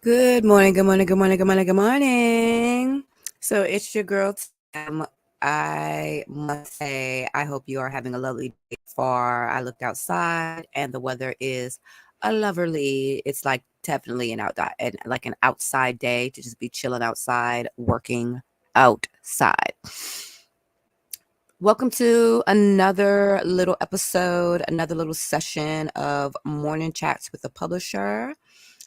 Good morning, good morning, good morning, good morning, good morning. So it's your girl Tam. I must say, I hope you are having a lovely day so far. I looked outside and the weather is a lovely. It's like definitely like an outside day to just be chilling outside, working outside. Welcome to another little episode, another little session of Morning Chats with the Publisher.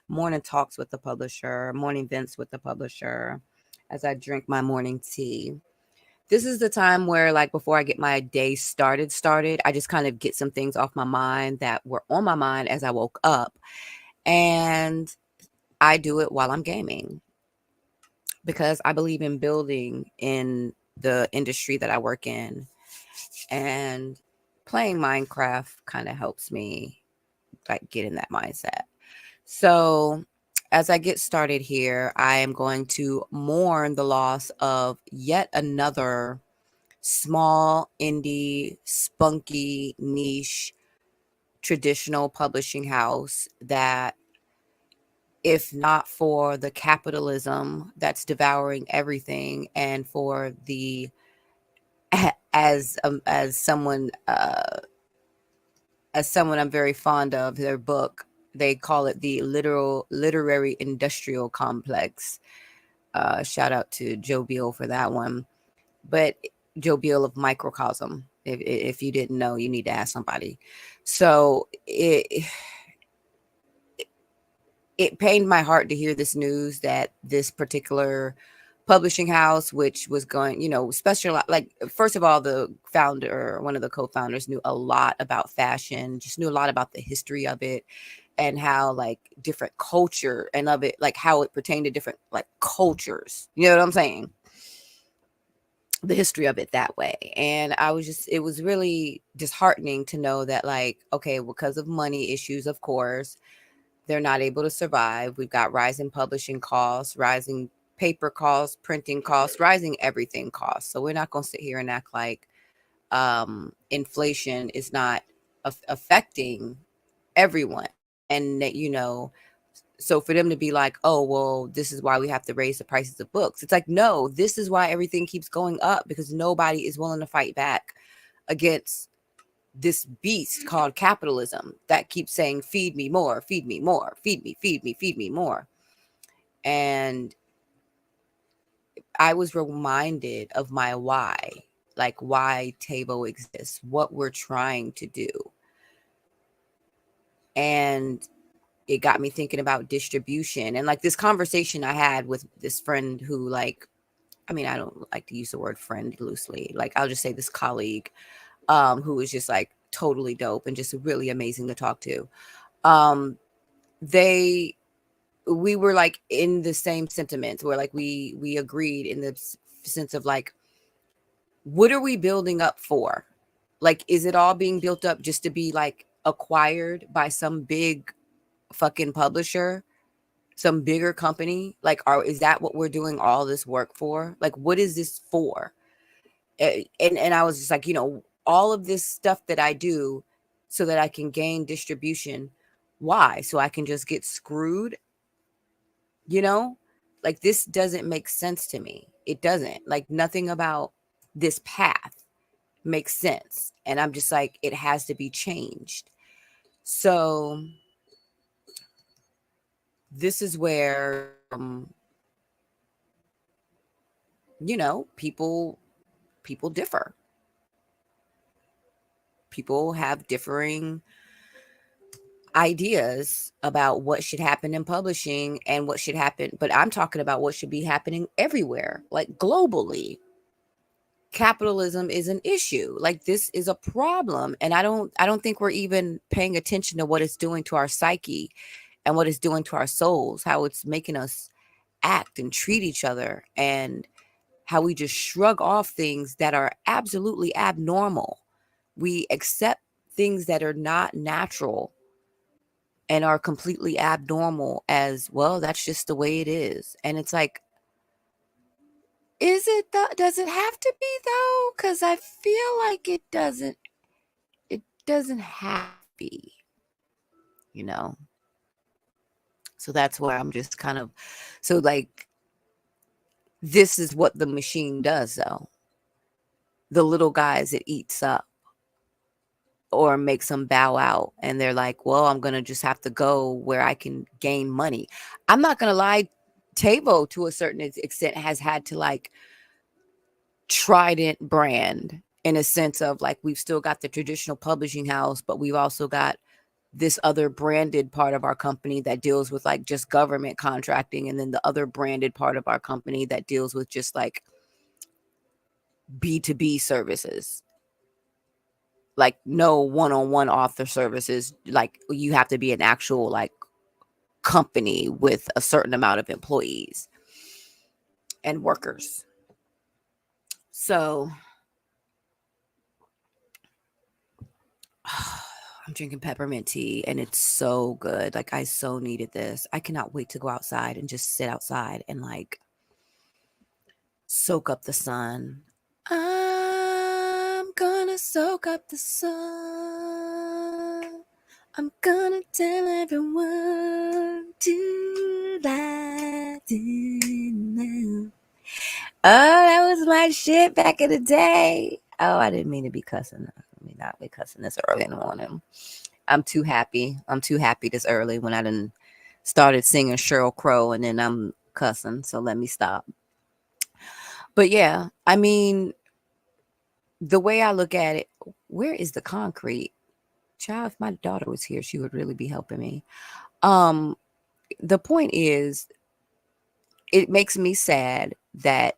Morning talks with the publisher, morning vents with the publisher as I drink my morning tea. This is the time where, like, before I get my day started, I just kind of get some things off my mind that were on my mind as I woke up. And I do it while I'm gaming because I believe in building in the industry that I work in. And playing Minecraft kind of helps me, like, get in that mindset. So, as I get started here, I am going to mourn the loss of yet another small, indie, spunky, niche, traditional publishing house that, if not for the capitalism that's devouring everything, and for the as someone I'm very fond of their book, they call it the literary industrial complex. Shout out to Joe Beal for that one. But Joe Beal of Microcosm. If you didn't know, you need to ask somebody. So it pained my heart to hear this news that this particular publishing house, which was going, special, like, first of all, the founder, one of the co-founders, knew a lot about fashion, just knew a lot about the history of it, and how, like, different culture and of it, like how it pertained to different, like, cultures. You know what I'm saying? The history of it that way. And it was really disheartening to know that, like, okay, because of money issues, of course, they're not able to survive. We've got rising publishing costs, rising paper costs, printing costs, rising everything costs. So we're not going to sit here and act like inflation is not affecting everyone. And that, so for them to be like, oh, well, this is why we have to raise the prices of books. It's like, no, this is why everything keeps going up, because nobody is willing to fight back against this beast called capitalism that keeps saying, feed me more, feed me more, feed me, feed me, feed me more. And I was reminded of my why, like why Tabo exists, what we're trying to do. And it got me thinking about distribution, and like this conversation I had with this friend who, like, I mean, I don't like to use the word friend loosely. Like, I'll just say this colleague, who was just like totally dope and just really amazing to talk to. Um, they we were like in the same sentiments, where like we agreed in the sense of, like, what are we building up for? Like, is it all being built up just to be, like, acquired by some big fucking publisher, some bigger company? Like, is that what we're doing all this work for? Like, what is this for? And I was just like, all of this stuff that I do so that I can gain distribution. Why? So I can just get screwed? You know, like, this doesn't make sense to me. It doesn't. Like, nothing about this path makes sense. And I'm just like, it has to be changed. So this is where, people differ. People have differing ideas about what should happen in publishing and what should happen. But I'm talking about what should be happening everywhere, like globally. Capitalism is an issue. Like, this is a problem. And I don't think we're even paying attention to what it's doing to our psyche and what it's doing to our souls, how it's making us act and treat each other, and how we just shrug off things that are absolutely abnormal. We accept things that are not natural and are completely abnormal as, well, that's just the way it is. And it's like, does it have to be, though? Because I feel like it doesn't have to be, you know? So that's where I'm just kind of, so like, this is what the machine does, though. The little guys it eats up or makes them bow out. And they're like, well, I'm going to just have to go where I can gain money. I'm not going to lie. Tavo, to a certain extent, has had to like Trident brand in a sense of like, we've still got the traditional publishing house, but we've also got this other branded part of our company that deals with like just government contracting. And then the other branded part of our company that deals with just like B2B services, like no one-on-one author services. Like you have to be an actual like company with a certain amount of employees and workers. So I'm drinking peppermint tea and it's so good. Like I so needed this. I cannot wait to go outside and just sit outside and like soak up the sun. I'm gonna soak up the sun. I'm gonna tell everyone to lie to now. Oh, that was my shit back in the day. Oh, I didn't mean to be cussing. Let me not be cussing this early in the morning. I'm too happy. I'm too happy this early when I done started singing Sheryl Crow and then I'm cussing. So let me stop. But yeah, I mean, the way I look at it, where is the concrete? Child, if my daughter was here, she would really be helping me. The point is, it makes me sad that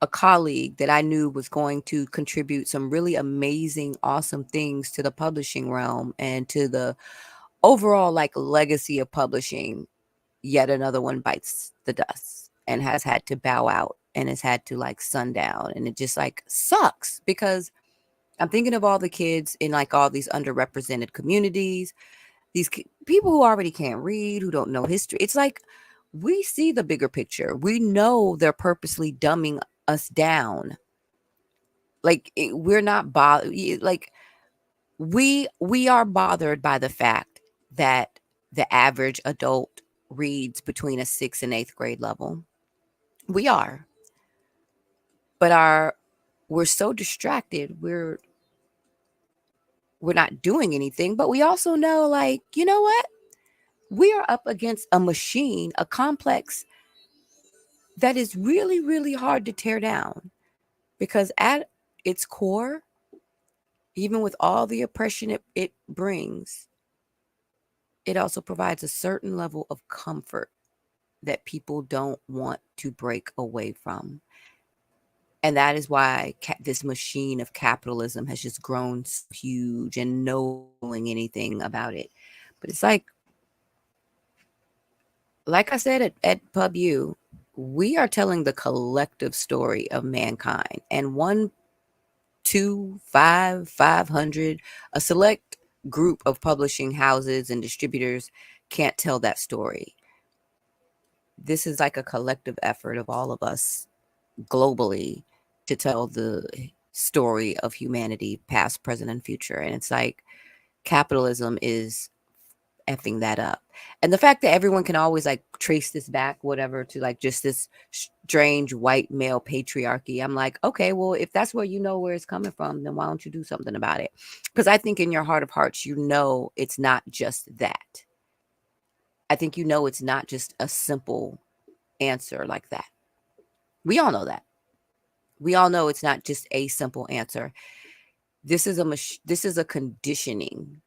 a colleague that I knew was going to contribute some really amazing, awesome things to the publishing realm and to the overall like legacy of publishing, yet another one bites the dust and has had to bow out and has had to like sundown. And it just like sucks because I'm thinking of all the kids in like all these underrepresented communities, these people who already can't read, who don't know history. It's like we see the bigger picture. We know they're purposely dumbing us down. Like we're not bothered. Like we are bothered by the fact that the average adult reads between a 6th and 8th grade level. We are. But we're so distracted. We're not doing anything, but we also know like, you know what? We are up against a machine, a complex that is really, really hard to tear down because at its core, even with all the oppression it brings, it also provides a certain level of comfort that people don't want to break away from. And that is why this machine of capitalism has just grown so huge and knowing anything about it. But it's like I said at Pub U, we are telling the collective story of mankind. And 1, 2, 5, 500, a select group of publishing houses and distributors can't tell that story. This is like a collective effort of all of us globally to tell the story of humanity, past, present, and future. And it's like capitalism is effing that up. And the fact that everyone can always like trace this back, whatever, to like just this strange white male patriarchy. I'm like, okay, well, if that's where you know where it's coming from, then why don't you do something about it? Because I think in your heart of hearts, you know, it's not just that. I think you know it's not just a simple answer like that. We all know that. We all know it's not just a simple answer. This is a conditioning.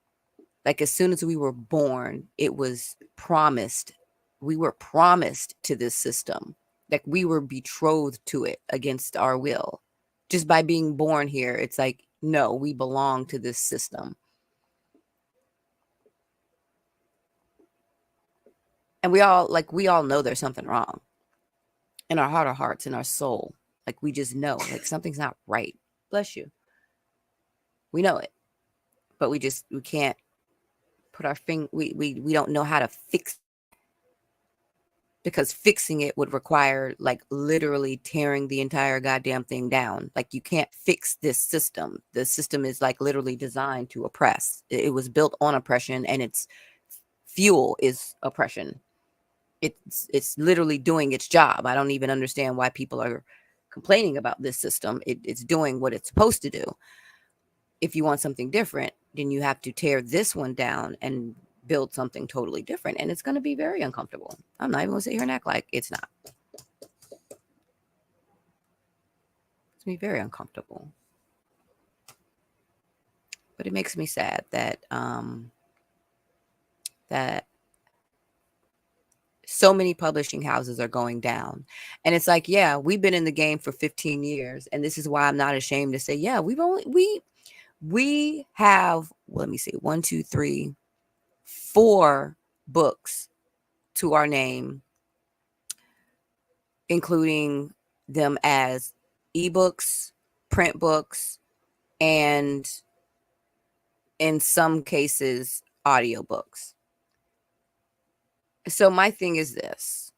Like as soon as we were born, it was promised. We were promised to this system. Like we were betrothed to it against our will. Just by being born here, it's like, no, we belong to this system. And we all know there's something wrong in our heart of hearts, in our soul. Like we just know, like something's not right. Bless you. We know it, but we can't put our finger. We don't know how to fix, because fixing it would require like literally tearing the entire goddamn thing down. Like you can't fix this system. The system is like literally designed to oppress. It was built on oppression and it's fuel is oppression. It's literally doing its job. I don't even understand why people are complaining about this system. It's doing what it's supposed to do. If you want something different, then you have to tear this one down and build something totally different. And it's going to be very uncomfortable. I'm not even going to sit here and act like it's not. It's going to be very uncomfortable. But it makes me sad that that so many publishing houses are going down. And it's like, yeah, we've been in the game for 15 years. And this is why I'm not ashamed to say, yeah, we have, let me see, 1, 2, 3, 4 books to our name, including them as ebooks, print books, and in some cases, audiobooks. So my thing is this.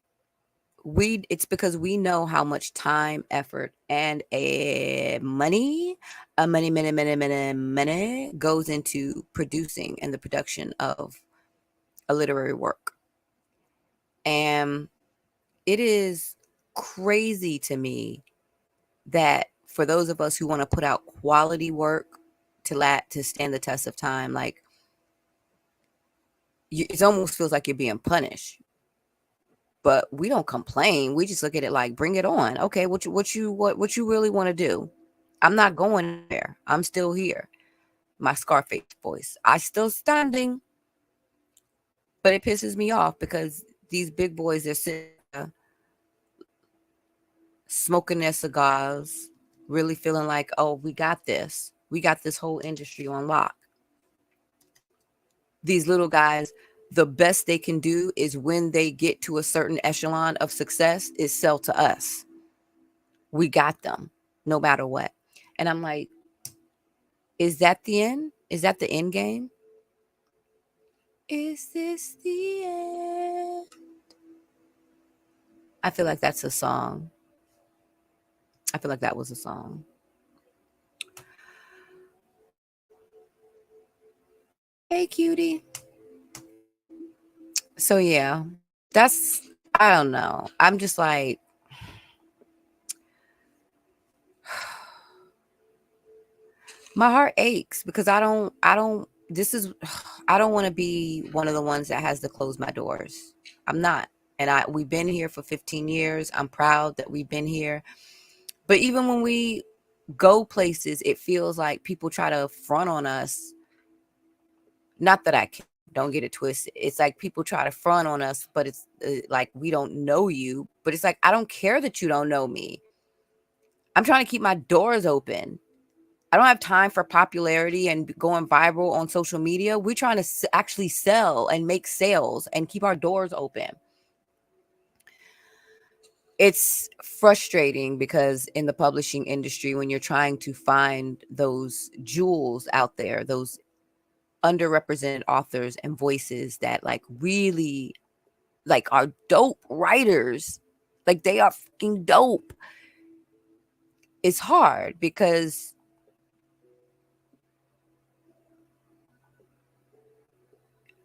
It's because we know how much time, effort, and money goes into producing and the production of a literary work. And it is crazy to me that for those of us who want to put out quality work to stand the test of time, like it almost feels like you're being punished. But we don't complain. We just look at it like, bring it on. Okay, what you really want to do? I'm not going there. I'm still here. My Scarface voice. I still standing. But it pisses me off because these big boys are sitting there smoking their cigars, really feeling like, oh, we got this. We got this whole industry on lock. These little guys, the best they can do is when they get to a certain echelon of success is sell to us. We got them no matter what. And I'm like, is that the end? Is that the end game? Is this the end? I feel like that's a song. I feel like that was a song. Hey, cutie. So, yeah, I don't know. I'm just like, my heart aches because I don't, I don't want to be one of the ones that has to close my doors. I'm not. And we've been here for 15 years. I'm proud that we've been here. But even when we go places, it feels like people try to front on us. Not that I can, don't get it twisted. It's like people try to front on us, but it's like we don't know you. But it's like, I don't care that you don't know me. I'm trying to keep my doors open. I don't have time for popularity and going viral on social media. We're trying to actually sell and make sales and keep our doors open. It's frustrating because in the publishing industry, when you're trying to find those jewels out there, those underrepresented authors and voices that like really like are dope writers, like they are fucking dope. It's hard because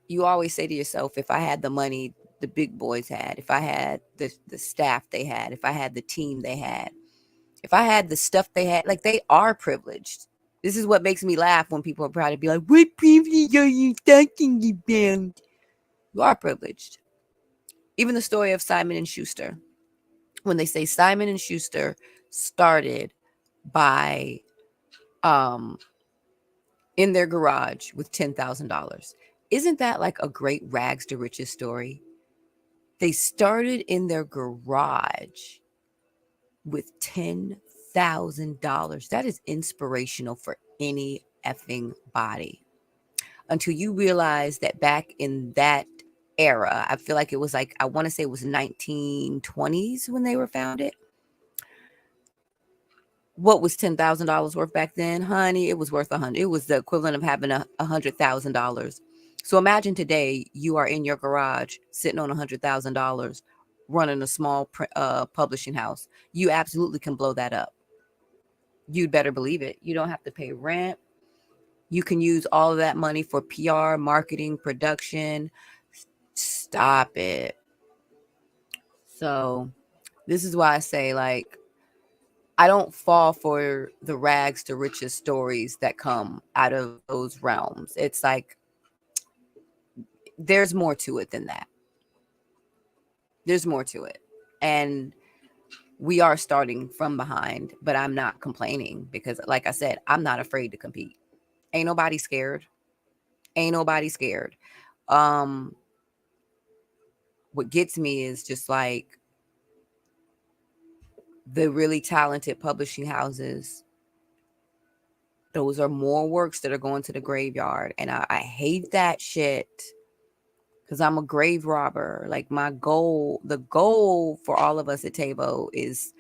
you always say to yourself, if I had the money the big boys had, if I had the staff they had, if I had the team they had, if I had the stuff they had, like they are privileged. This is what makes me laugh when people are proud to be like, what privilege are you talking about? You are privileged. Even the story of Simon and Schuster. When they say Simon and Schuster started by in their garage with $10,000. Isn't that like a great rags to riches story? They started in their garage with $10,000. That is inspirational for any effing body. Until you realize that back in that era, I feel like it was like, I want to say it was 1920s when they were founded. What was $10,000 worth back then, honey? It was worth $100. It was the equivalent of having $100,000. So imagine today you are in your garage sitting on $100,000, running a small publishing house. You absolutely can blow that up. You'd better believe it. You don't have to pay rent. You can use all of that money for PR, marketing, production, Stop it. So this is why I say, like, I don't fall for the rags to riches stories that come out of those realms. It's like there's more to it than that. There's more to it. And we are starting from behind, but I'm not complaining because, like I said, I'm not afraid to compete. Ain't nobody scared. Ain't nobody scared. What gets me is just like the really talented publishing houses. Those are more works that are going to the graveyard. And I hate that shit because I'm a grave robber. Like the goal for all of us at Tabo is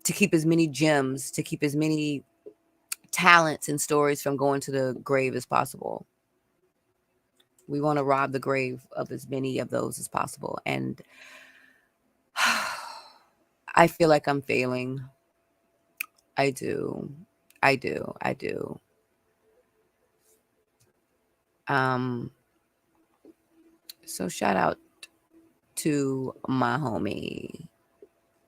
to keep as many gems, to keep as many talents and stories from going to the grave as possible. We want to rob the grave of as many of those as possible. And I feel like I'm failing. I do. I do. I do. So shout out to my homie,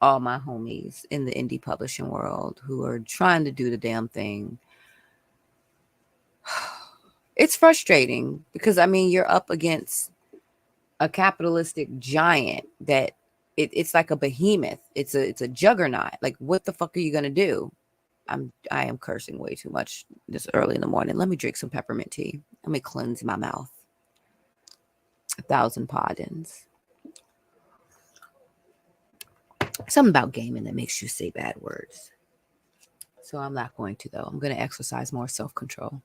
all my homies in the indie publishing world who are trying to do the damn thing. It's frustrating because, I mean, you're up against a capitalistic giant that it's like a behemoth. It's a juggernaut. Like, what the fuck are you gonna do? I am cursing way too much this early in the morning. Let me drink some peppermint tea. Let me cleanse my mouth. 1,000 pardons. Something about gaming that makes you say bad words. So I'm not going to, though. I'm going to exercise more self-control.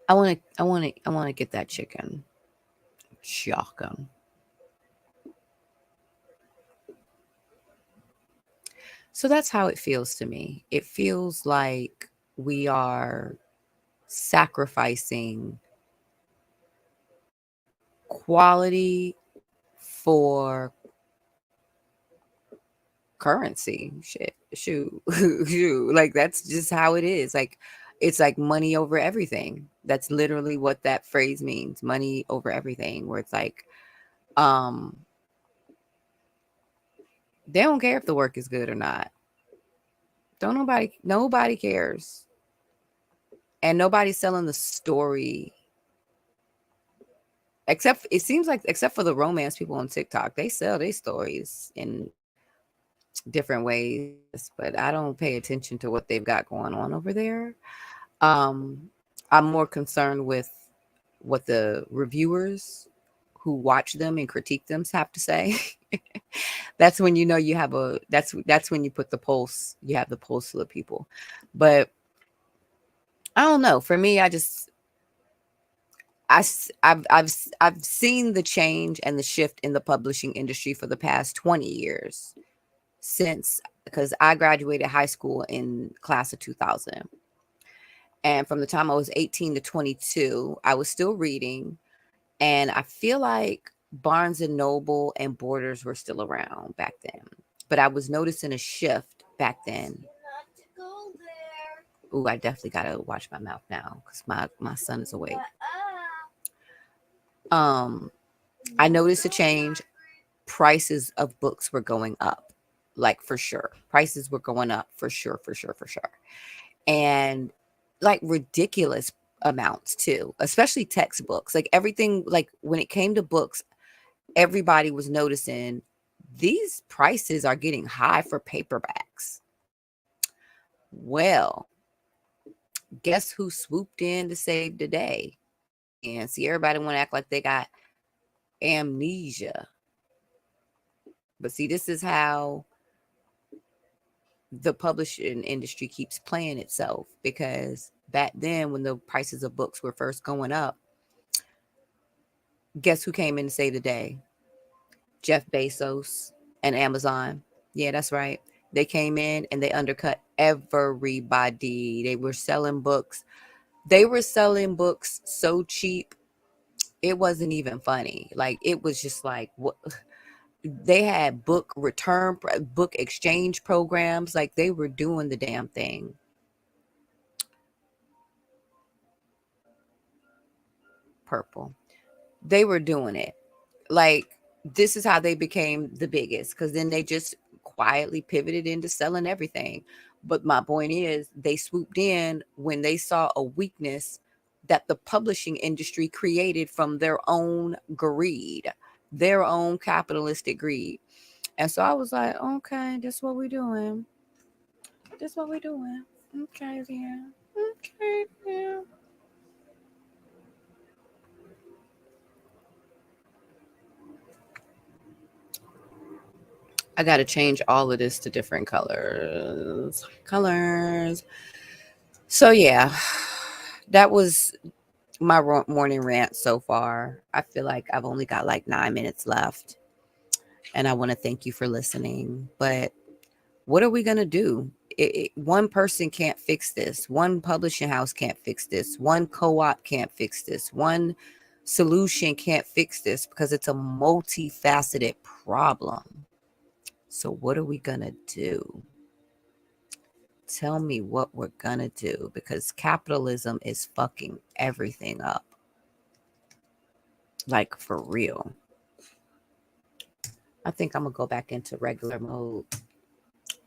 I want to get that chicken. Shotgun. So that's how it feels to me. It feels like we are sacrificing quality for currency. Shit, shoot. Like, that's just how it is. Like, it's like money over everything. That's literally what that phrase means. Money over everything. Where it's like, they don't care if the work is good or not. Nobody cares. And nobody's selling the story. Except for the romance people on TikTok. They sell their stories in different ways, but I don't pay attention to what they've got going on over there. I'm more concerned with what the reviewers who watch them and critique them have to say. That's when you know you have that's when you put the pulse. You have the pulse of the people. But I don't know. For me, I've seen the change and the shift in the publishing industry for the past 20 years because I graduated high school in class of 2000. And from the time I was 18 to 22, I was still reading. And I feel like Barnes and Noble and Borders were still around back then. But I was noticing a shift back then. Ooh, I definitely got to watch my mouth now because my son is awake. I noticed a change. Prices of books were going up, like, for sure. Prices were going up for sure. And like ridiculous amounts too, especially textbooks. Like everything, like when it came to books, everybody was noticing these prices are getting high for paperbacks. Well, guess who swooped in to save the day? And see, everybody want to act like they got amnesia. But see, this is how the publishing industry keeps playing itself, because back then when the prices of books were first going up, guess who came in to save the day? Jeff Bezos and Amazon. Yeah, that's right. They came in and they undercut everybody. They were selling books. They were selling books so cheap, it wasn't even funny. Like, it was just like, what? They had book exchange programs. Like, they were doing the damn thing. Purple. They were doing it. Like, this is how they became the biggest, because then they just quietly pivoted into selling everything. But my point is, they swooped in when they saw a weakness that the publishing industry created from their own greed, their own capitalistic greed. And so I was like, okay, this what we doing. This what we doing. Okay, yeah. Okay, yeah. I got to change all of this to different colors. Colors. So yeah, that was my morning rant so far. I feel like I've only got like 9 minutes left, and I want to thank you for listening. But what are we going to do? One person can't fix this. One publishing house can't fix this. One co-op can't fix this. One solution can't fix this, because it's a multifaceted problem. So what are we going to do? Tell me what we're going to do, because capitalism is fucking everything up. Like, for real. I think I'm going to go back into regular mode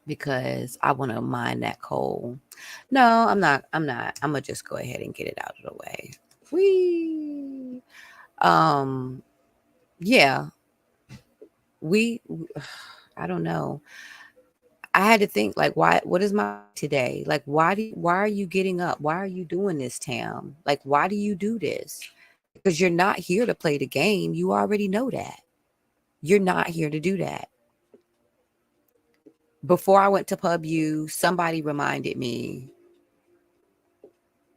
because I want to mine that coal. No, I'm not. I'm not. I'm going to just go ahead and get it out of the way. Whee! Um, yeah, we, I don't know. I had to think, like, what is my today? Like, why are you getting up? Why are you doing this, Tam? Like, why do you do this? Because you're not here to play the game. You already know that. You're not here to do that. Before I went to Pub U, somebody reminded me,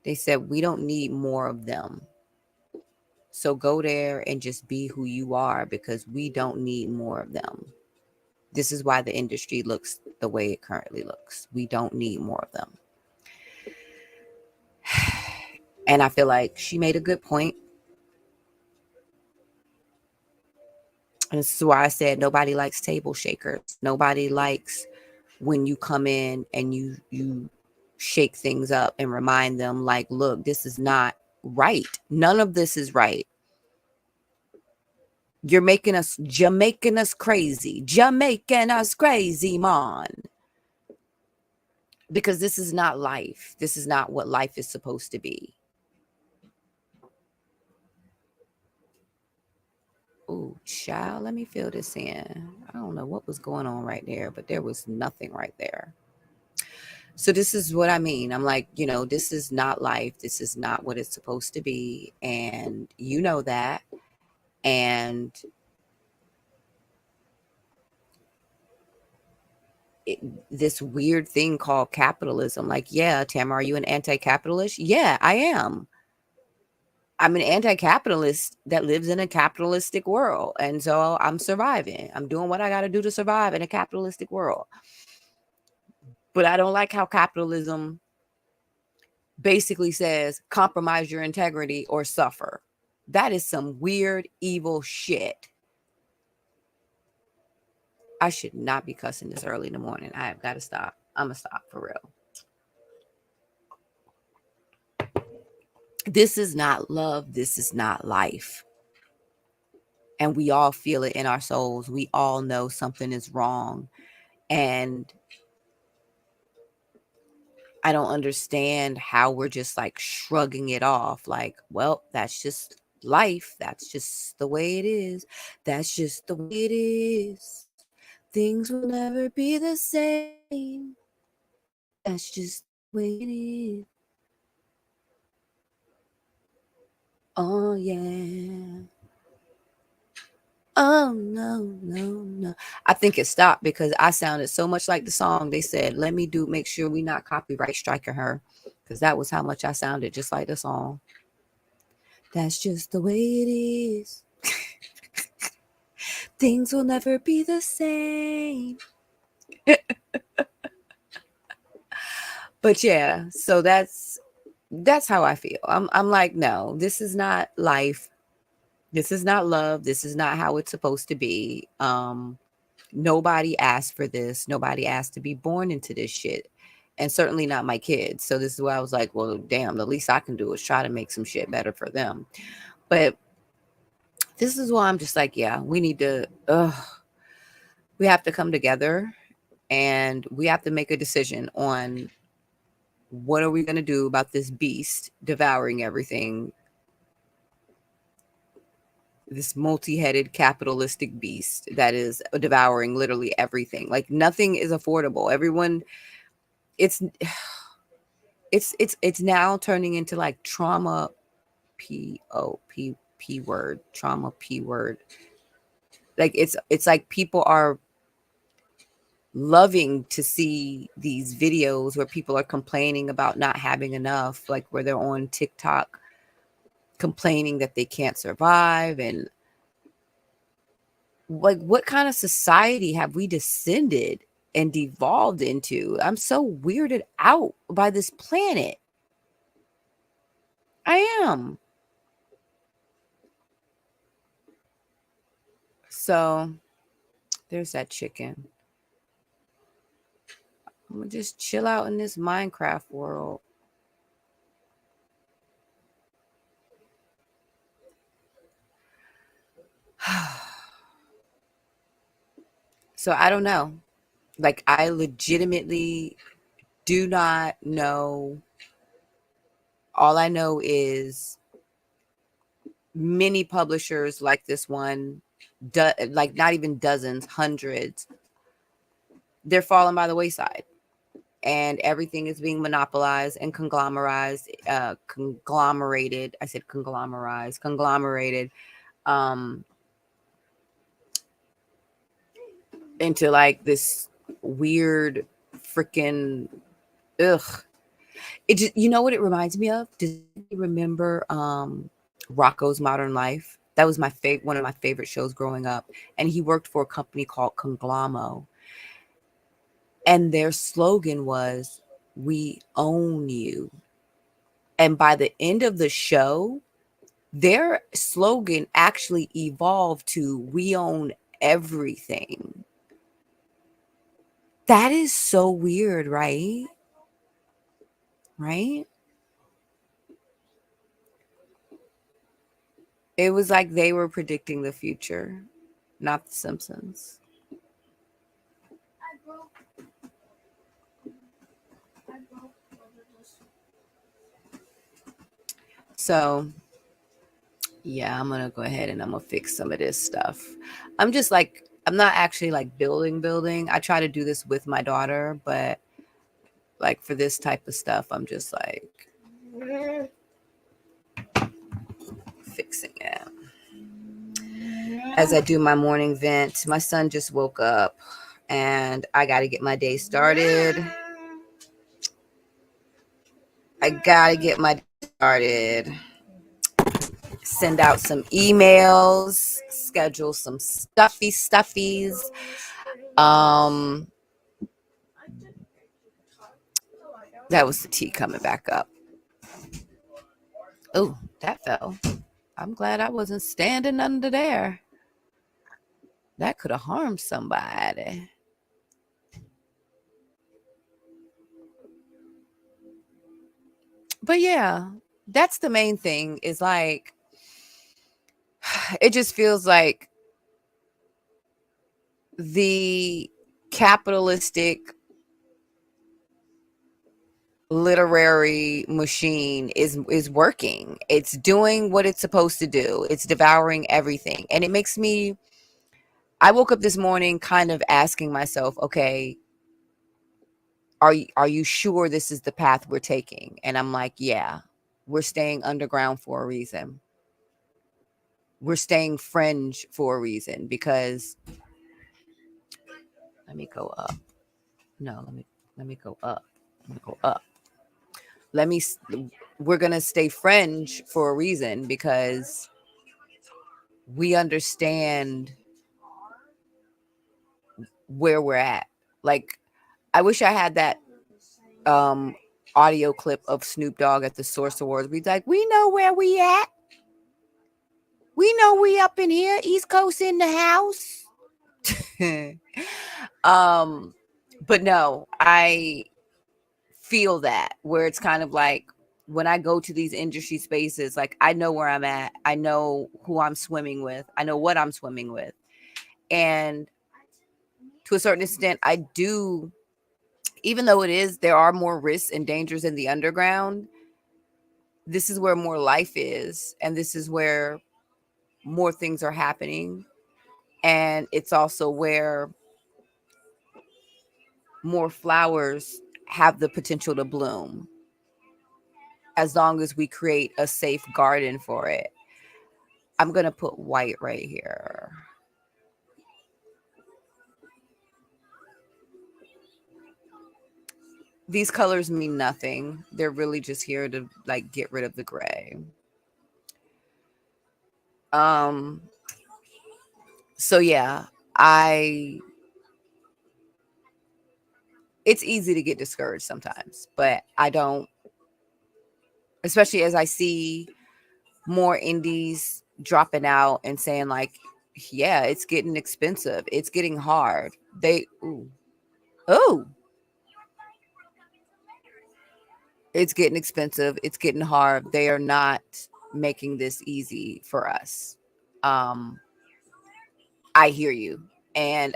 they said, we don't need more of them. So go there and just be who you are, because we don't need more of them. This is why the industry looks the way it currently looks. We don't need more of them. And I feel like she made a good point. And this is why I said nobody likes table shakers. Nobody likes when you come in and you shake things up and remind them, like, look, this is not right. None of this is right. You're making us crazy. Jamaican us crazy, man. Because this is not life. This is not what life is supposed to be. Oh, child, let me fill this in. I don't know what was going on right there, but there was nothing right there. So this is what I mean. I'm like, this is not life. This is not what it's supposed to be. And you know that. And this weird thing called capitalism. Like, yeah, Tamara, are you an anti-capitalist? Yeah, I am. I'm an anti-capitalist that lives in a capitalistic world. And so I'm surviving. I'm doing what I got to do to survive in a capitalistic world. But I don't like how capitalism basically says compromise your integrity or suffer. That is some weird, evil shit. I should not be cussing this early in the morning. I have got to stop. I'm going to stop for real. This is not love. This is not life. And we all feel it in our souls. We all know something is wrong. And I don't understand how we're just like shrugging it off. Like, well, that's just life. That's just the way it is. That's just the way it is. Things will never be the same. That's just the way it is. Oh, yeah. Oh, no, no, no. I think it stopped because I sounded so much like the song. They said, make sure we not copyright striking her. Because that was how much I sounded, just like the song. That's just the way it is. Things will never be the same. But yeah, so that's how I feel. I'm like, no, this is not life. This is not love. This is not how it's supposed to be. Nobody asked for this. Nobody asked to be born into this shit. And certainly not my kids. So this is why I was like, well, damn, the least I can do is try to make some shit better for them. But this is why I'm just like, yeah, we need to, we have to come together and we have to make a decision on what are we going to do about this beast devouring everything, this multi-headed capitalistic beast that is devouring literally everything. Like nothing is affordable. Everyone, it's it's now turning into like trauma p word, trauma p word. Like it's like people are loving to see these videos where people are complaining about not having enough, like where they're on TikTok complaining that they can't survive. And like, what kind of society have we descended and devolved into? I'm so weirded out by this planet. I am. So there's that chicken. I'm gonna just chill out in this Minecraft world. So I don't know. Like, I legitimately do not know. All I know is many publishers like this one, like not even dozens, hundreds, they're falling by the wayside. And everything is being monopolized and conglomerated. I said conglomerated into like this weird freaking ugh. It just, you know what it reminds me of? Does you remember Rocco's Modern Life? That was my one of my favorite shows growing up. And he worked for a company called Conglomo. And their slogan was, "We own you." And by the end of the show, their slogan actually evolved to, "We own everything." That is so weird, right? Right? It was like they were predicting the future, not the Simpsons. So, yeah, I'm going to go ahead and I'm going to fix some of this stuff. I'm just like, I'm not actually like building. I try to do this with my daughter, but like for this type of stuff, I'm just like fixing it. As I do my morning vent, my son just woke up and I got to get my day started. Send out some emails, schedule some stuffies. That was the tea coming back up. Oh, that fell. I'm glad I wasn't standing under there. That could have harmed somebody. But yeah, that's the main thing, is like, it just feels like the capitalistic literary machine is working. It's doing what it's supposed to do. It's devouring everything. And it makes me, I woke up this morning kind of asking myself, okay, are you sure this is the path we're taking? And I'm like, yeah, we're staying underground for a reason. We're staying fringe for a reason, because let me go up. No, let me go up. Let me go up. We're going to stay fringe for a reason, because we understand where we're at. Like, I wish I had that audio clip of Snoop Dogg at the Source Awards. We'd like, we know where we at. We know we up in here, East Coast in the house. But no, I feel that, where it's kind of like when I go to these industry spaces, like I know where I'm at. I know who I'm swimming with. I know what I'm swimming with. And to a certain extent, I do, even though there are more risks and dangers in the underground, this is where more life is. And this is where more things are happening. And it's also where more flowers have the potential to bloom as long as we create a safe garden for it. I'm going to put white right here. These colors mean nothing. They're really just here to like get rid of the gray. Um so yeah, I it's easy to get discouraged sometimes, but I don't, especially as I see more indies dropping out and saying like, yeah, it's getting expensive. It's getting hard. Oh, it's getting expensive. It's getting hard. They are not making this easy for us. Um, I hear you. And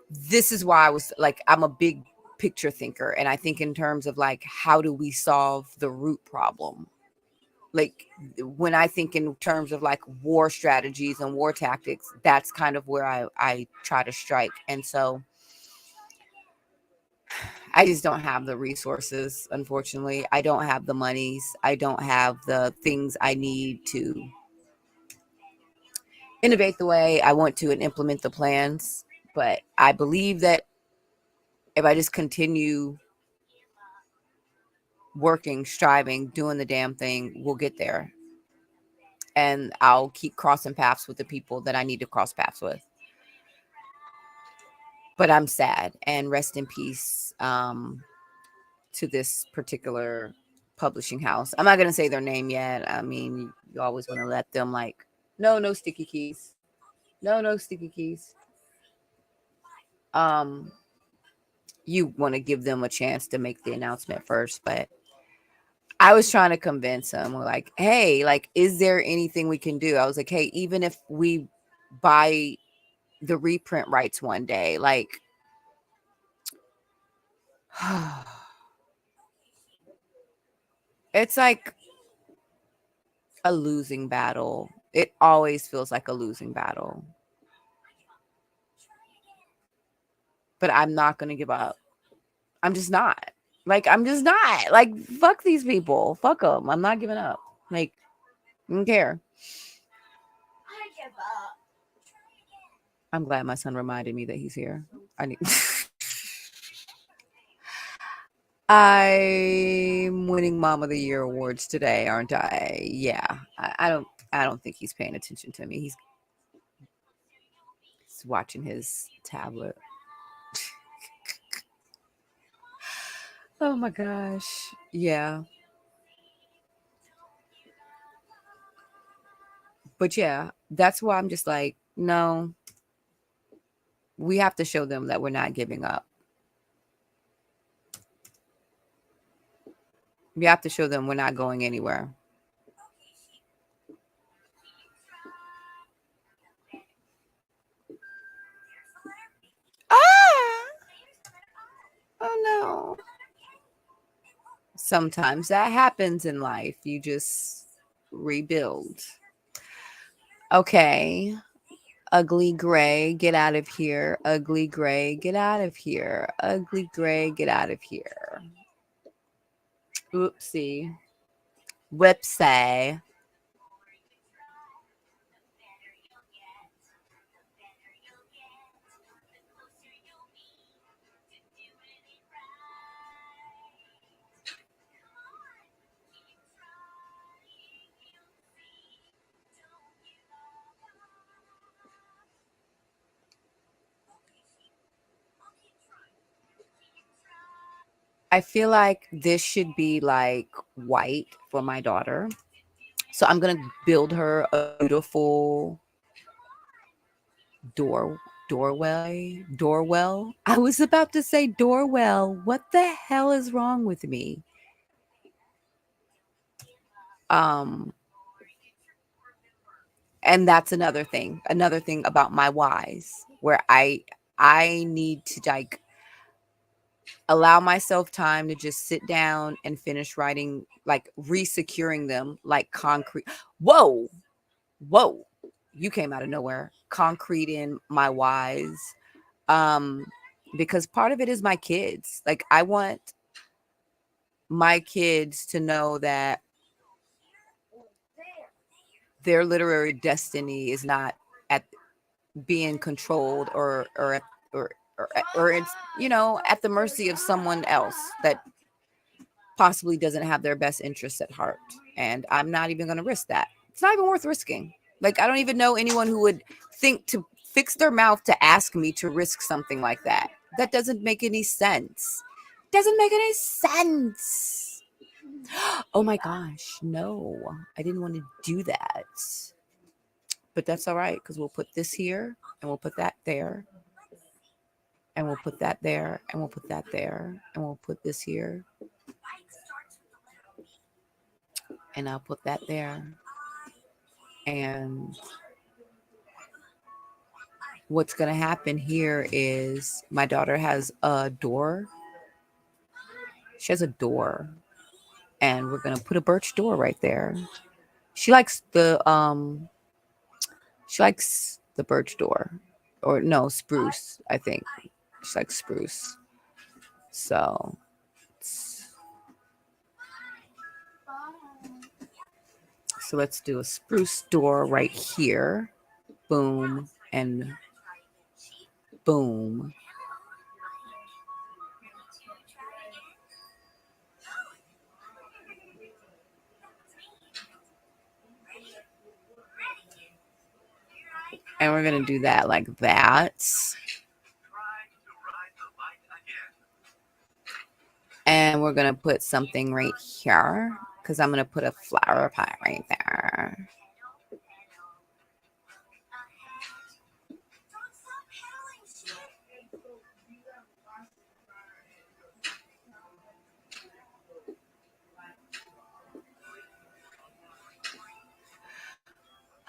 this is why I was like, I'm a big picture thinker. And I think in terms of like, how do we solve the root problem? Like when I think in terms of like war strategies and war tactics, that's kind of where I try to strike. And so I just don't have the resources, unfortunately. I don't have the monies. I don't have the things I need to innovate the way I want to and implement the plans. But I believe that if I just continue working, striving, doing the damn thing, we'll get there. And I'll keep crossing paths with the people that I need to cross paths with. But I'm sad, and rest in peace to this particular publishing house. I'm not going to say their name yet. I mean, you always want to let them like, no sticky keys. No sticky keys. Um, you want to give them a chance to make the announcement first, but I was trying to convince them, like, hey, like, is there anything we can do? I was like, hey, even if we buy the reprint rights one day, like, it's like a losing battle. It always feels like a losing battle. But I'm not going to give up. I'm just not. Like, I'm just not. Like, fuck these people. Fuck them. I'm not giving up. Like, I don't care. I'm glad my son reminded me that he's here. I need. I'm winning Mom of the Year awards today, aren't I? Yeah. I don't think he's paying attention to me. He's watching his tablet. Oh my gosh. Yeah. But yeah, that's why I'm just like, no, we have to show them that we're not giving up. We have to show them we're not going anywhere. Ah! Oh no. Sometimes that happens in life. You just rebuild. Okay. Ugly gray, get out of here. Ugly gray, get out of here. Ugly gray, get out of here. Oopsie. Whoopsie. I feel like this should be like white for my daughter. So I'm gonna build her a beautiful door doorwell. I was about to say doorwell. What the hell is wrong with me? Um, and that's another thing about my whys, where I need to like allow myself time to just sit down and finish writing, like resecuring them like concrete. Whoa, you came out of nowhere. Concrete in my whys. Because part of it is my kids. Like I want my kids to know that their literary destiny is not at being controlled or or it's, you know, at the mercy of someone else that possibly doesn't have their best interests at heart. And I'm not even going to risk that. It's not even worth risking. Like, I don't even know anyone who would think to fix their mouth to ask me to risk something like that. That doesn't make any sense. Doesn't make any sense. Oh my gosh, no, I didn't want to do that. But that's all right, because we'll put this here and we'll put that there. And we'll put that there and we'll put that there. And we'll put this here. And I'll put that there. And what's going to happen here is my daughter has a door. She has a door. And we're going to put a birch door right there. She likes the birch door. Or no, spruce, I think. She likes spruce. So let's do a spruce door right here. Boom and boom. And we're going to do that like that. And we're going to put something right here because I'm going to put a flower pot right there.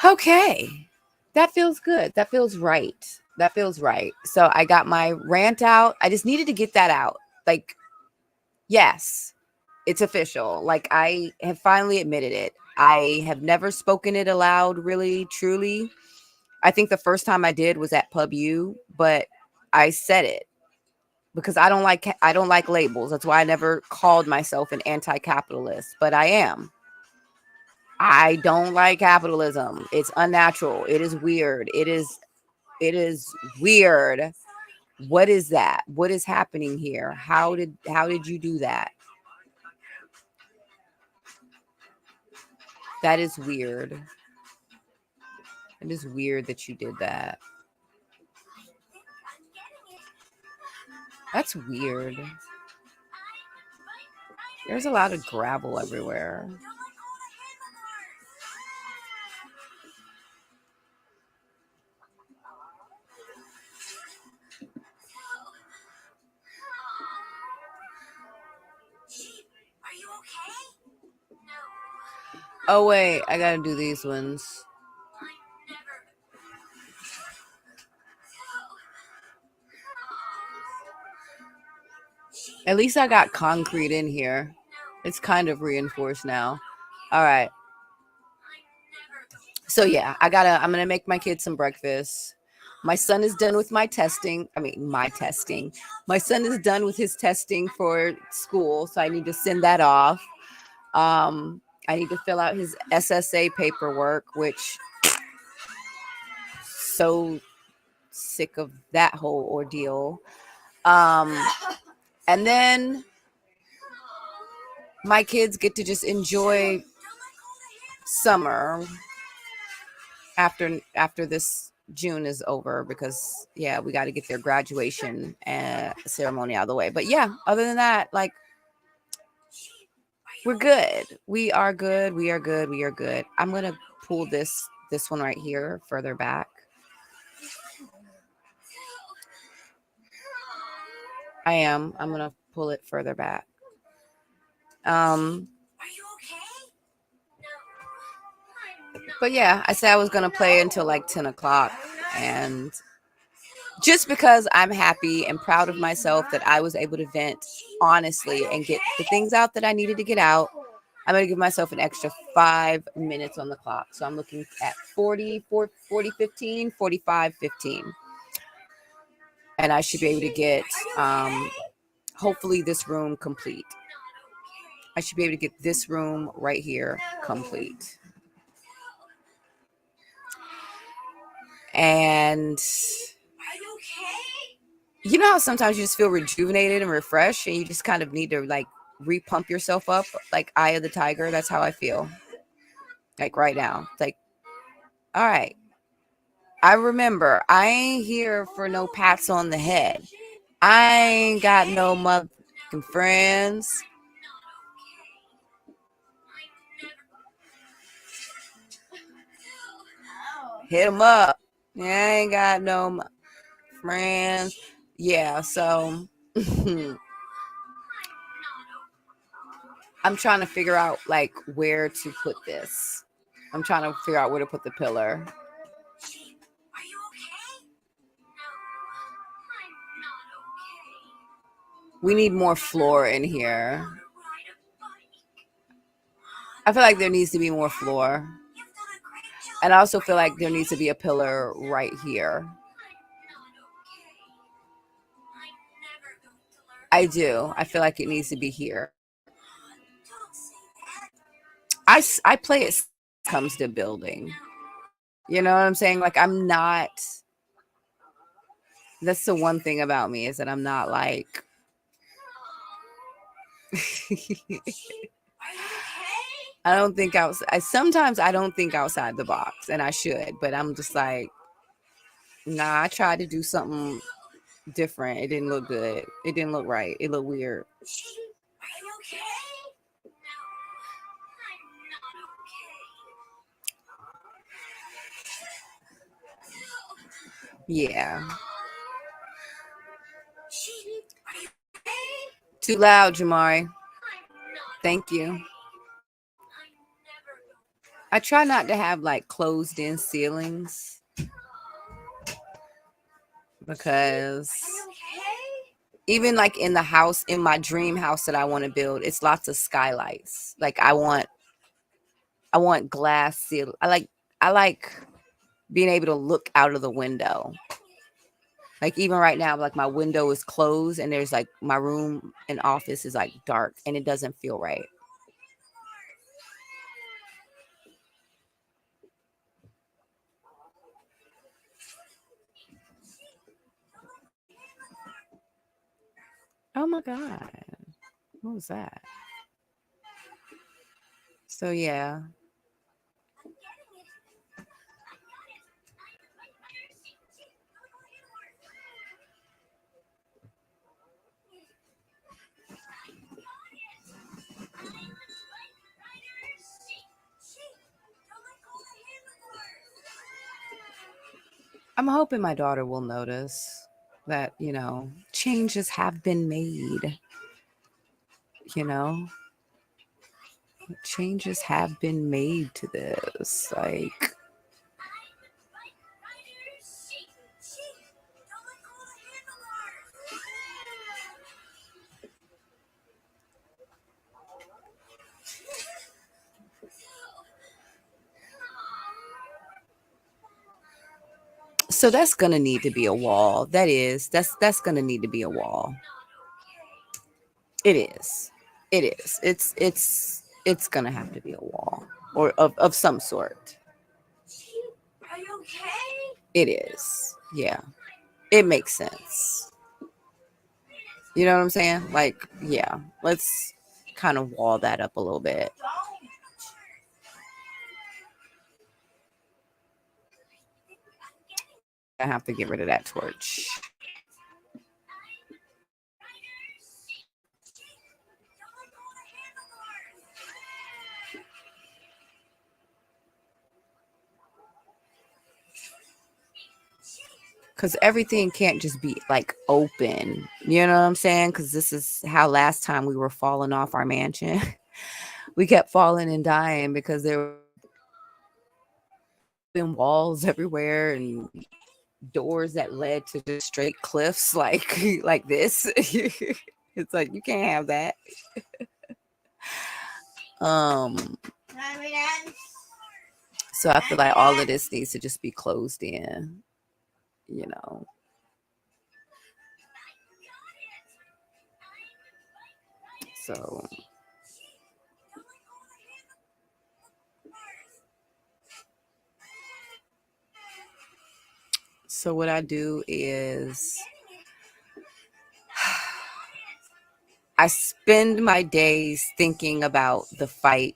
Okay. That feels good. That feels right. That feels right. So I got my rant out. I just needed to get that out. Like, yes, it's official. Like, I have finally admitted it. I have never spoken it aloud, really, truly. I think the first time I did was at Pub U, but I said it because I don't like labels. That's why I never called myself an anti-capitalist, but I am. I don't like capitalism. It's unnatural. It is weird. It is weird. What is that? What is happening here? How did you do that? That is weird. It is weird that you did that. That's weird. There's a lot of gravel everywhere. Oh wait, I gotta do these ones. At least I got concrete in here. It's kind of reinforced now. All right. So yeah, I'm gonna make my kids some breakfast. My son is done with my testing. My testing. My son is done with his testing for school, so I need to send that off. I need to fill out his SSA paperwork, which so sick of that whole ordeal. And then my kids get to just enjoy summer after this June is over, because yeah, we got to get their graduation ceremony out of the way. But yeah, other than that, like, we're good. We are good. We are good. We are good. I'm gonna pull this one right here further back. I'm gonna pull it further back. Are you okay? But yeah, I said I was going to play until like 10 o'clock. And just because I'm happy and proud of myself that I was able to vent honestly and get the things out that I needed to get out, I'm going to give myself an extra 5 minutes on the clock. So I'm looking at 40, 15, 45, 15. And I should be able to get, hopefully, this room complete. I should be able to get this room right here complete. And you know how sometimes you just feel rejuvenated and refreshed and you just kind of need to like repump yourself up, like Eye of the Tiger? That's how I feel. Like right now. It's like, all right. I remember I ain't here for no pats on the head. I ain't got no motherfucking friends. Hit them up. Yeah, I ain't got no friends. Yeah, so I'm trying to figure out like where to put this. I'm trying to figure out where to put the pillar. We need more floor in here. I feel like there needs to be more floor. And I also feel like there needs to be a pillar right here. I do. I feel like it needs to be here. I play it comes to building. You know what I'm saying? Like I'm not. That's the one thing about me is that I'm not like. I don't think sometimes I don't think outside the box, and I should, but I'm just like, nah. I tried to do something different. It didn't look good. It didn't look right. It looked weird. Yeah. Too loud, Jamari. Thank you. I try not to have like closed in ceilings because even like in the house, in my dream house that I want to build, it's lots of skylights. Like I want glass ceiling. I like being able to look out of the window. Like even right now, like my window is closed and there's like my room and office is like dark and it doesn't feel right. Oh my God. What was that? So yeah. I'm hoping my daughter will notice that, you know, changes have been made. You know, changes have been made to this. Like, so that's gonna need to be a wall. That's gonna need to be a wall. It is. It is. It's gonna have to be a wall or of some sort. Are you okay? It is. Yeah. It makes sense. You know what I'm saying? Like, yeah. Let's kind of wall that up a little bit. I have to get rid of that torch. Because everything can't just be like open. You know what I'm saying? Because this is how last time we were falling off our mansion. We kept falling and dying because there been walls everywhere and doors that led to just straight cliffs like this. It's like you can't have that. Um so I feel like all of this needs to just be closed in, you know. So so what I do is I spend my days thinking about the fight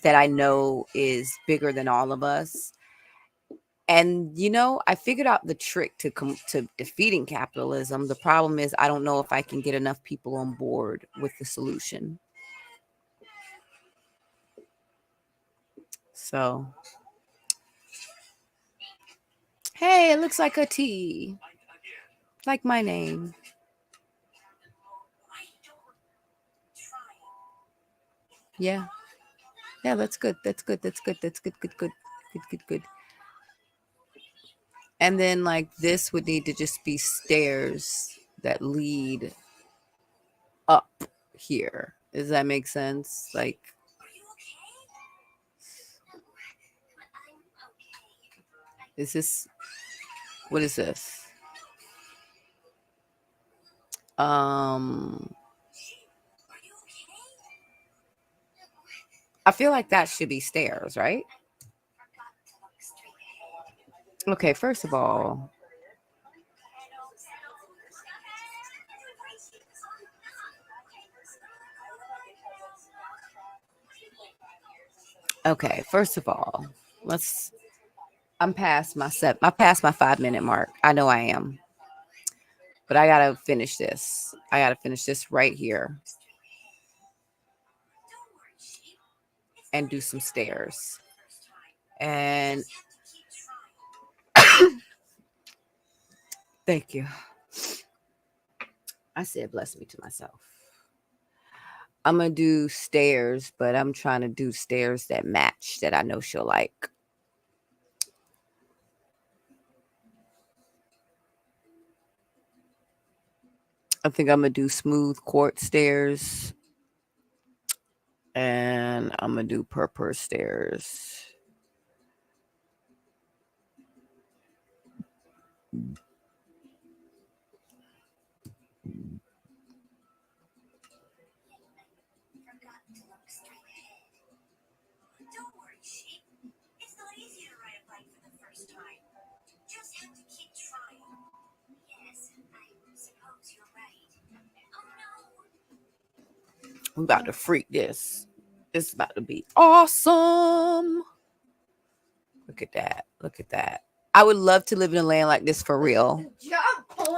that I know is bigger than all of us. And I figured out the trick to defeating capitalism. The problem is I don't know if I can get enough people on board with the solution. So, hey, it looks like a T, like my name. Yeah, yeah, that's good. That's good. That's good. That's good. Good. Good. Good. Good. Good. And then like this would need to just be stairs that lead up here. Does that make sense? Like, is this, what is this? Um, I feel like that should be stairs, right? Okay, first of all, let's I passed my 5 minute mark. I know I am. But I gotta finish this. I gotta finish this right here and do some stairs. And thank you. I said bless me to myself. I'm gonna do stairs, but I'm trying to do stairs that match that I know she'll like. I think I'm gonna do smooth quartz stairs, and I'm gonna do purple stairs. I'm about to freak this. It's about to be awesome. Look at that. Look at that. I would love to live in a land like this for real.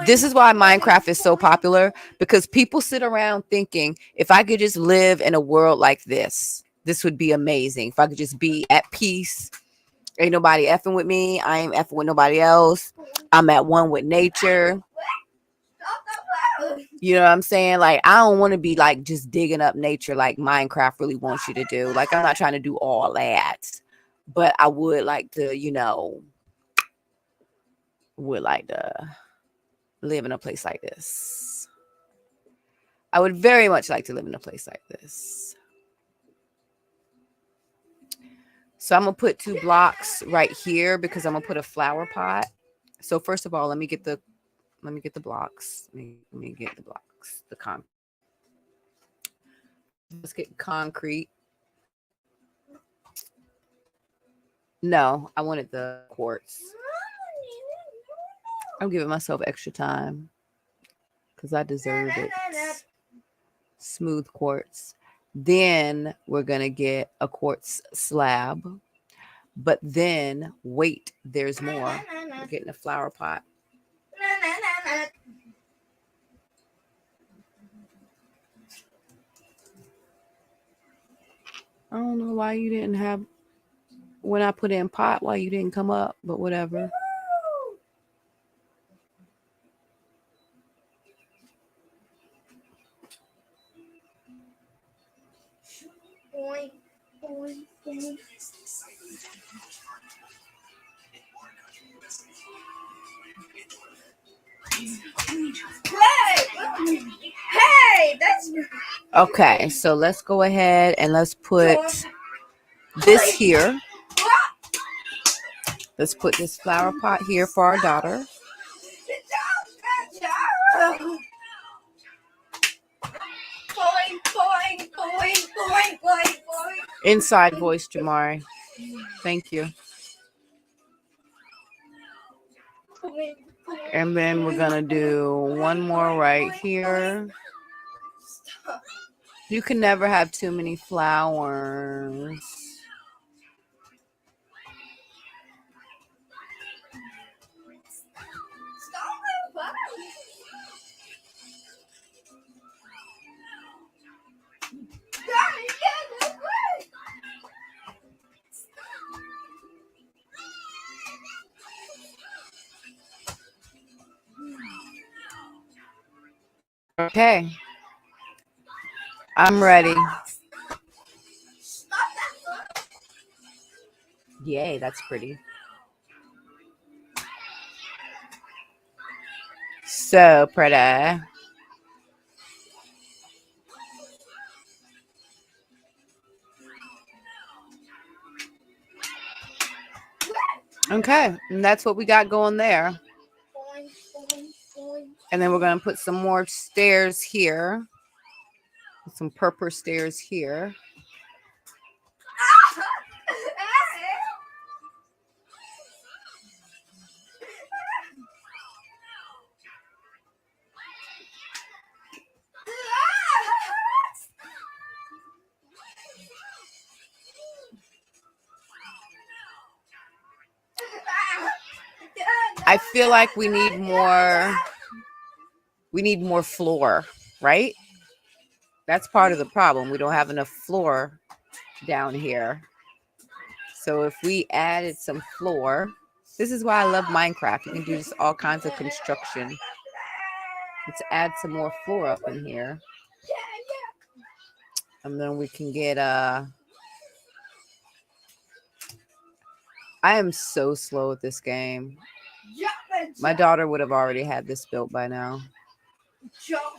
This is why Minecraft is so popular, because people sit around thinking, if I could just live in a world like this would be amazing. If I could just be at peace, ain't nobody effing with me, I ain't effing with nobody else, I'm at one with nature. You know what I'm saying? Like, I don't want to be like just digging up nature like Minecraft really wants you to do. Like, I'm not trying to do all that, but I would like to, would like to live in a place like this. I would very much like to live in a place like this. So I'm gonna put 2 blocks right here because I'm gonna put a flower pot. So first of all, let me get the blocks. Let me get the blocks. Let's get concrete. No, I wanted the quartz. I'm giving myself extra time because I deserve it. Smooth quartz. Then we're gonna get a quartz slab. But then wait, there's more. We're getting a flower pot. I don't know why you didn't have, when I put in pot, why you didn't come up, but whatever. Hey, that's Okay, so let's go ahead and let's put this here. Let's put this flower pot here for our daughter. Inside voice, Jamari. Thank you. And then we're going to do one more right here. You can never have too many flowers. Okay. I'm ready. Yay, that's pretty. So pretty. Okay, and that's what we got going there. And then we're going to put some more stairs here. Some purple stairs here. I feel like we need more floor, right? That's part of the problem. We don't have enough floor down here. So if we added some floor, this is why I love Minecraft. You can do just all kinds of construction. Let's add some more floor up in here. And then we can get I am so slow at this game. My daughter would have already had this built by now. Jump.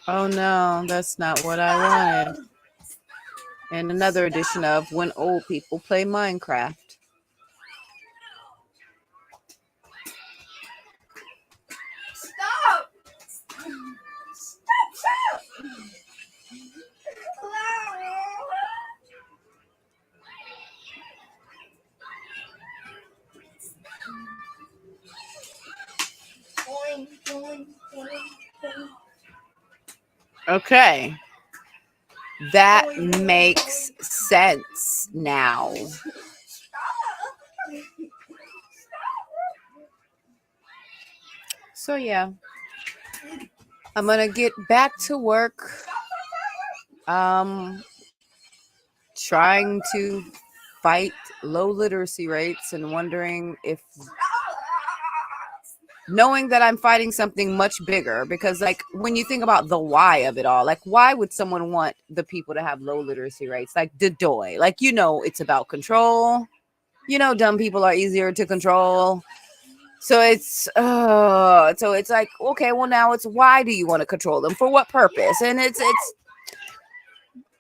Oh no, that's not what I wanted. And another edition of When Old People Play Minecraft. Stop! Okay. That makes sense now. So yeah, I'm gonna get back to work. Trying to fight low literacy rates and wondering if, knowing that I'm fighting something much bigger, because like when you think about the why of it all, like why would someone want the people to have low literacy rates? Like the doy, like, you know, it's about control. You know, dumb people are easier to control. So it's like, okay, well now it's why do you want to control them? For what purpose? And it's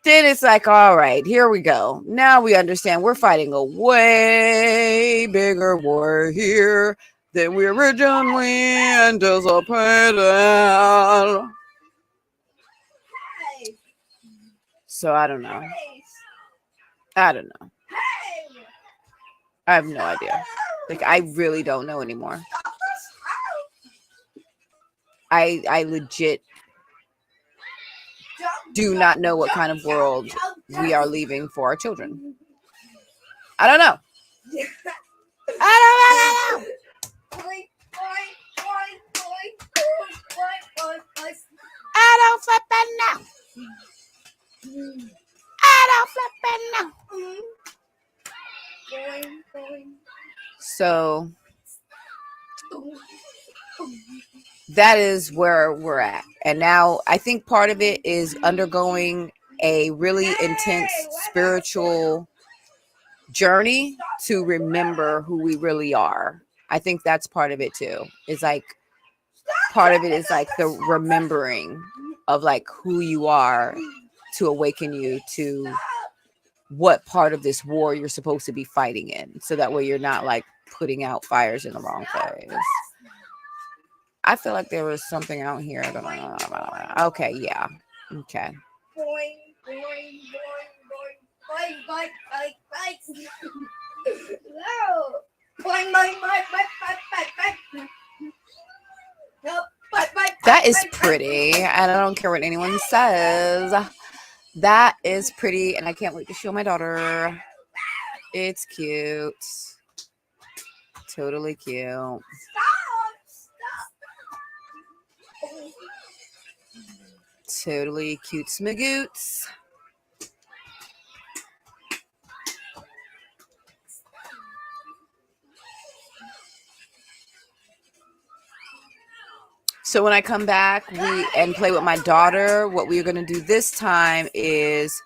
then it's like, all right, here we go. Now we understand we're fighting a way bigger war here than we originally anticipated. So I don't know. I have no idea. Like, I really don't know anymore. I legit do not know what kind of world we are leaving for our children. I don't know. I don't know. I don't flippin' know. I don't flippin' know. So that is where we're at. And now I think part of it is undergoing a really intense spiritual journey to remember who we really are. I think that's part of it too. Is like part of it is like the remembering of like who you are to awaken you to what part of this war you're supposed to be fighting in. So that way you're not like putting out fires in the wrong place. I feel like there was something out here. Okay, yeah. Okay. Boing, boing, boing, boing, boing, boing, boing, boing. No. Boing, boing, boing, boing, boing, boing. Nope. Boing, boing, That boing, is boing, boing. pretty, and I don't care what anyone says. That is pretty, and I can't wait to show my daughter. It's cute. Totally cute. Totally cute smagoots. So when I come back and play with my daughter, what we are going to do this time is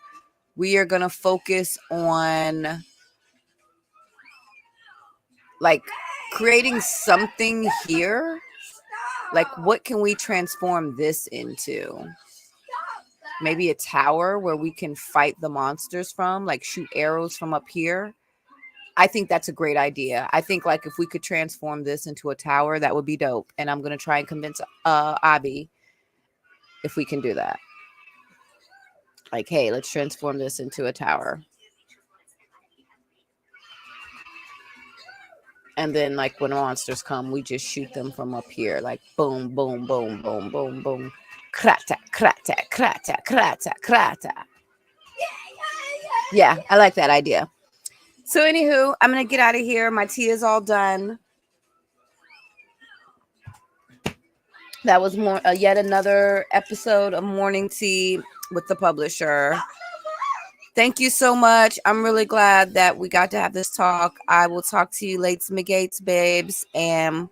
we are going to focus on like creating something here. Like, what can we transform this into? Maybe a tower where we can fight the monsters from, like shoot arrows from up here. I think that's a great idea. I think like if we could transform this into a tower, that would be dope. And I'm going to try and convince Abby if we can do that. Like, hey, let's transform this into a tower. And then like when monsters come, we just shoot them from up here. Like boom, boom, boom, boom, boom, boom. Krata, krata, krata, krata, krata. Yeah, I like that idea. So anywho, I'm going to get out of here. My tea is all done. That was more yet another episode of Morning Tea with the publisher. Thank you so much. I'm really glad that we got to have this talk. I will talk to you later, McGates, babes. And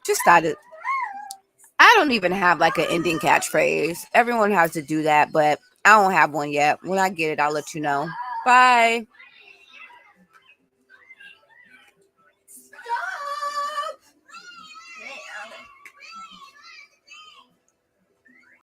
just started. I don't even have like an ending catchphrase. Everyone has to do that, but I don't have one yet. When I get it, I'll let you know. Bye.